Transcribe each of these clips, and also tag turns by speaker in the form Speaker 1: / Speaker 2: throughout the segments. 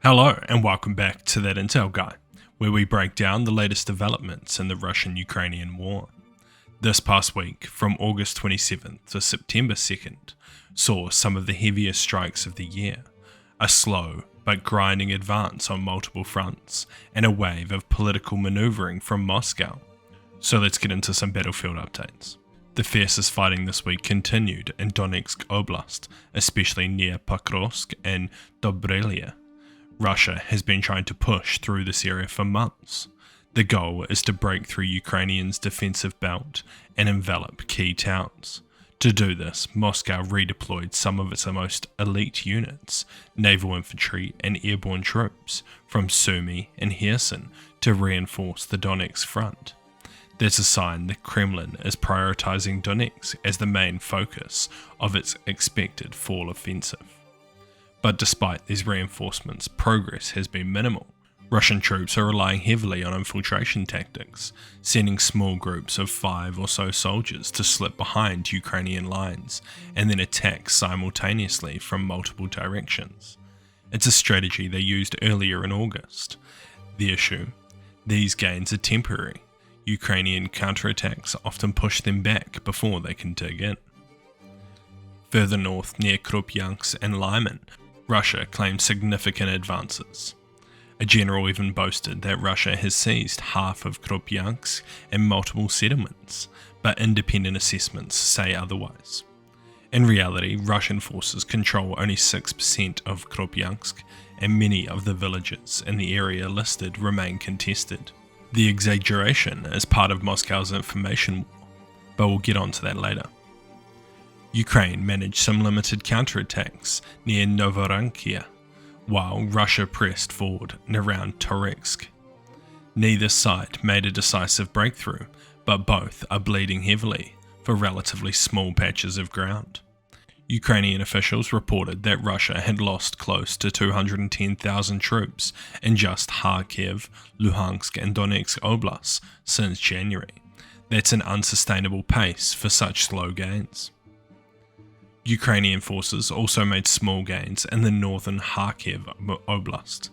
Speaker 1: Hello and welcome back to That Intel Guy, where we break down the latest developments in the Russian-Ukrainian war. This past week, from August 27th to September 2nd, saw some of the heaviest strikes of the year, a slow but grinding advance on multiple fronts, and a wave of political maneuvering from Moscow. So let's get into some battlefield updates. The fiercest fighting this week continued in Donetsk Oblast, especially near Pokrovsk and Dobrylia. Russia has been trying to push through this area for months. The goal is to break through Ukrainians' defensive belt and envelop key towns. To do this, Moscow redeployed some of its most elite units, naval infantry and airborne troops, from Sumy and Kherson to reinforce the Donetsk front. That's a sign the Kremlin is prioritizing Donetsk as the main focus of its expected fall offensive. But despite these reinforcements, progress has been minimal. Russian troops are relying heavily on infiltration tactics, sending small groups of 5 or so soldiers to slip behind Ukrainian lines and then attack simultaneously from multiple directions. It's a strategy they used earlier in August. The issue? These gains are temporary. Ukrainian counterattacks often push them back before they can dig in. Further north, near Kupiansk and Lyman, Russia claimed significant advances. A general even boasted that Russia has seized half of Kupiansk and multiple settlements, but independent assessments say otherwise. In reality, Russian forces control only 6% of Kupiansk, and many of the villages in the area listed remain contested. The exaggeration is part of Moscow's information war, but we'll get onto that later. Ukraine managed some limited counterattacks near Novorossiya, while Russia pressed forward and around Toretsk. Neither side made a decisive breakthrough, but both are bleeding heavily for relatively small patches of ground. Ukrainian officials reported that Russia had lost close to 210,000 troops in just Kyiv, Luhansk and Donetsk Oblasts since January. That's an unsustainable pace for such slow gains. Ukrainian forces also made small gains in the northern Kharkiv Oblast.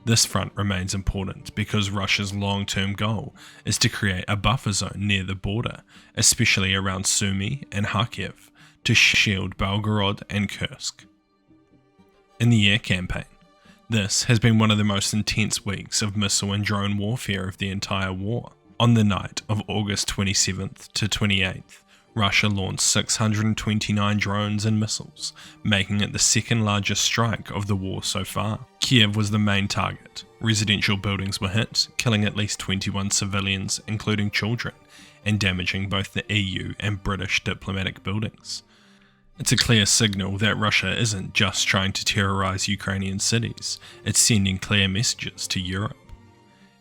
Speaker 1: This front remains important because Russia's long-term goal is to create a buffer zone near the border, especially around Sumy and Kharkiv, to shield Belgorod and Kursk. In the air campaign, this has been one of the most intense weeks of missile and drone warfare of the entire war. On the night of August 27th to 28th, Russia launched 629 drones and missiles, making it the second largest strike of the war so far. Kyiv was the main target. Residential buildings were hit, killing at least 21 civilians, including children, and damaging both the EU and British diplomatic buildings. It's a clear signal that Russia isn't just trying to terrorize Ukrainian cities, it's sending clear messages to Europe.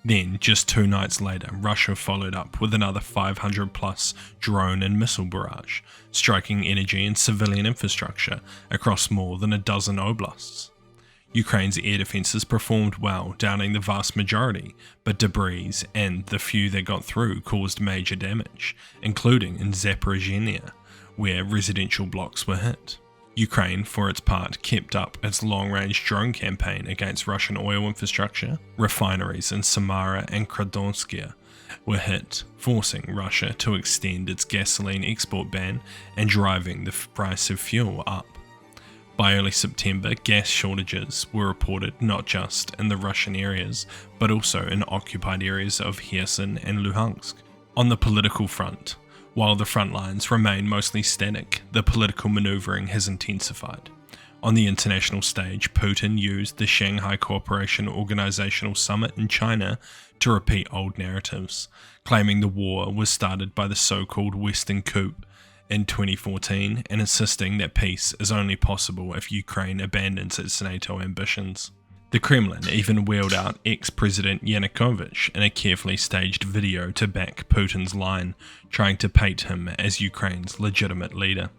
Speaker 1: Then, just 2 nights later, Russia followed up with another 500-plus drone and missile barrage, striking energy and civilian infrastructure across more than a dozen oblasts. Ukraine's air defences performed well, downing the vast majority, but debris and the few that got through caused major damage, including in Zaporizhzhia, where residential blocks were hit. Ukraine, for its part, kept up its long-range drone campaign against Russian oil infrastructure. Refineries in Samara and Kradonskaya were hit, forcing Russia to extend its gasoline export ban and driving the price of fuel up. By early September, gas shortages were reported not just in the Russian areas, but also in occupied areas of Kherson and Luhansk. On the political front, while the front lines remain mostly static, the political maneuvering has intensified. On the international stage, Putin used the Shanghai Cooperation Organizational Summit in China to repeat old narratives, claiming the war was started by the so-called Western coup in 2014 and insisting that peace is only possible if Ukraine abandons its NATO ambitions. The Kremlin even wheeled out ex-President Yanukovych in a carefully staged video to back Putin's line, trying to paint him as Ukraine's legitimate leader.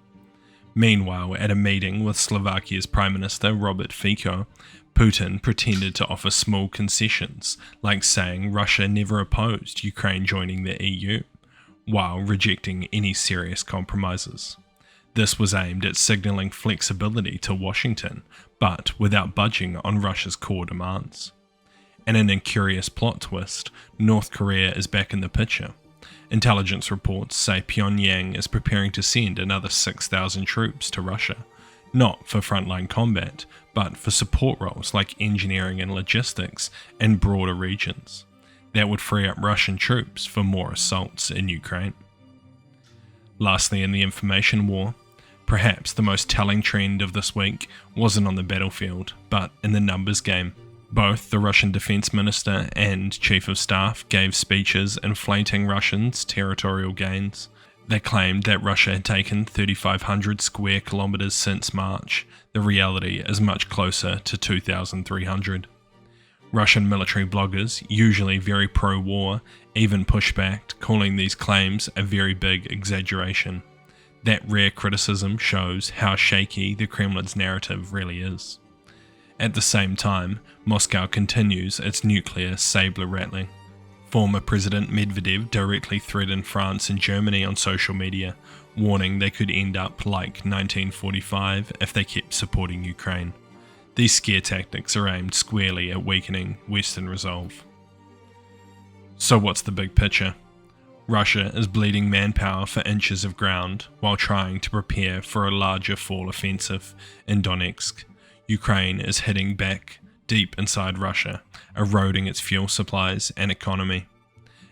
Speaker 1: Meanwhile, at a meeting with Slovakia's Prime Minister Robert Fico, Putin pretended to offer small concessions, like saying Russia never opposed Ukraine joining the EU, while rejecting any serious compromises. This was aimed at signalling flexibility to Washington, but without budging on Russia's core demands. And in a curious plot twist, North Korea is back in the picture. Intelligence reports say Pyongyang is preparing to send another 6,000 troops to Russia, not for frontline combat, but for support roles like engineering and logistics in broader regions. That would free up Russian troops for more assaults in Ukraine. Lastly, in the information war, perhaps the most telling trend of this week wasn't on the battlefield, but in the numbers game. Both the Russian Defense Minister and Chief of Staff gave speeches inflating Russians' territorial gains. They claimed that Russia had taken 3,500 square kilometers since March. The reality is much closer to 2,300. Russian military bloggers, usually very pro-war, even pushed back, calling these claims a very big exaggeration. That rare criticism shows how shaky the Kremlin's narrative really is. At the same time, Moscow continues its nuclear saber-rattling. Former President Medvedev directly threatened France and Germany on social media, warning they could end up like 1945 if they kept supporting Ukraine. These scare tactics are aimed squarely at weakening Western resolve. So what's the big picture? Russia is bleeding manpower for inches of ground while trying to prepare for a larger fall offensive in Donetsk. Ukraine is hitting back deep inside Russia, eroding its fuel supplies and economy.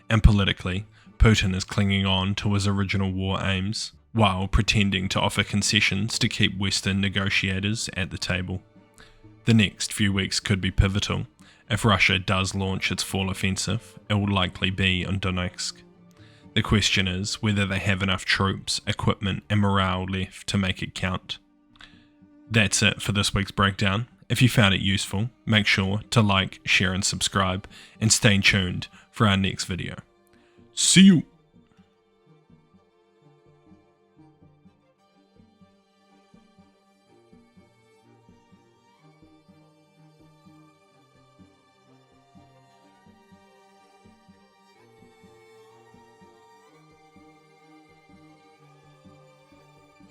Speaker 1: And politically, Putin is clinging on to his original war aims, while pretending to offer concessions to keep Western negotiators at the table. The next few weeks could be pivotal. If Russia does launch its fall offensive, it will likely be on Donetsk. The question is whether they have enough troops, equipment and morale left to make it count. That's it for this week's breakdown. If you found it useful, make sure to like, share and subscribe, and stay tuned for our next video. See you!